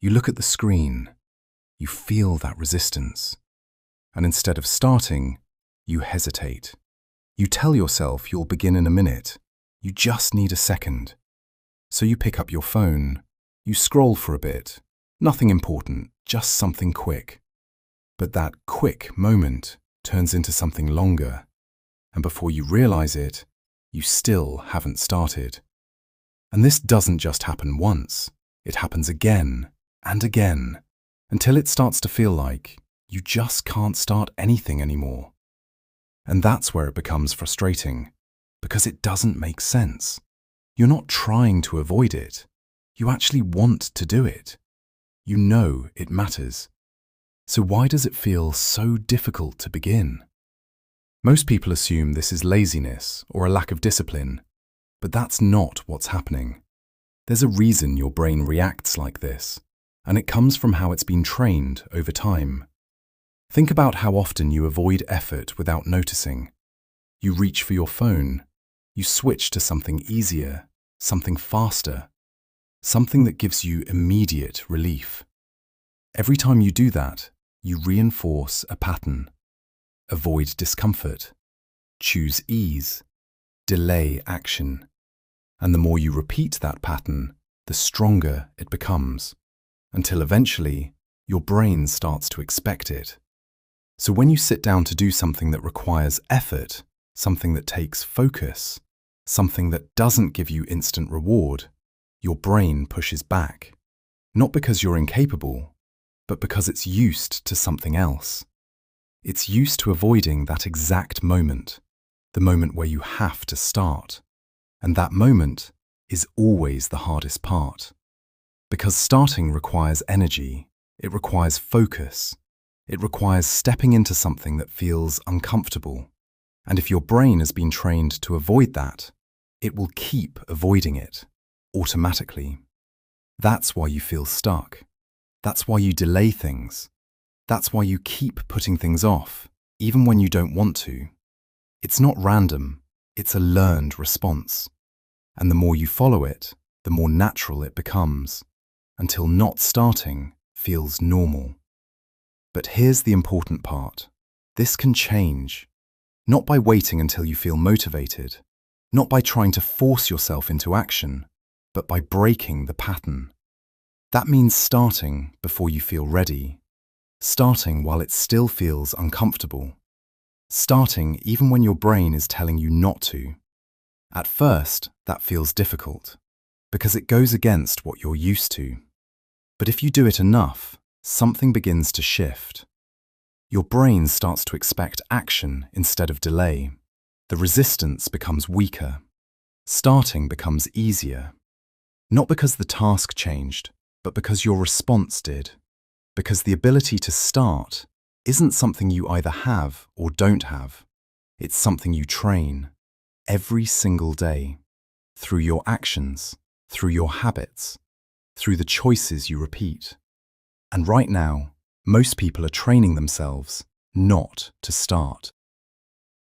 You look at the screen, you feel that resistance, and instead of starting, you hesitate. You tell yourself you'll begin in a minute. You just need a second. So you pick up your phone, you scroll for a bit. Nothing important, just something quick. But that quick moment turns into something longer, and before you realize it, you still haven't started. And this doesn't just happen once, it happens again and again, until it starts to feel like you just can't start anything anymore. And that's where it becomes frustrating, because it doesn't make sense. You're not trying to avoid it. You actually want to do it. You know it matters. So why does it feel so difficult to begin? Most people assume this is laziness or a lack of discipline, but that's not what's happening. There's a reason your brain reacts like this, and it comes from how it's been trained over time. Think about how often you avoid effort without noticing. You reach for your phone. You switch to something easier, something faster, something that gives you immediate relief. Every time you do that, you reinforce a pattern. Avoid discomfort. Choose ease. Delay action. And the more you repeat that pattern, the stronger it becomes, until eventually your brain starts to expect it. So when you sit down to do something that requires effort, something that takes focus, something that doesn't give you instant reward, your brain pushes back. Not because you're incapable, but because it's used to something else. It's used to avoiding that exact moment, the moment where you have to start. And that moment is always the hardest part. Because starting requires energy, it requires focus, it requires stepping into something that feels uncomfortable. And if your brain has been trained to avoid that, it will keep avoiding it, automatically. That's why you feel stuck. That's why you delay things. That's why you keep putting things off, even when you don't want to. It's not random, it's a learned response. And the more you follow it, the more natural it becomes, until not starting feels normal. But here's the important part. This can change, not by waiting until you feel motivated, not by trying to force yourself into action, but by breaking the pattern. That means starting before you feel ready, starting while it still feels uncomfortable, starting even when your brain is telling you not to. At first, that feels difficult, because it goes against what you're used to. But if you do it enough, something begins to shift. Your brain starts to expect action instead of delay. The resistance becomes weaker. Starting becomes easier. Not because the task changed, but because your response did. Because the ability to start isn't something you either have or don't have. It's something you train every single day, through your actions, through your habits, through the choices you repeat. And right now, most people are training themselves not to start.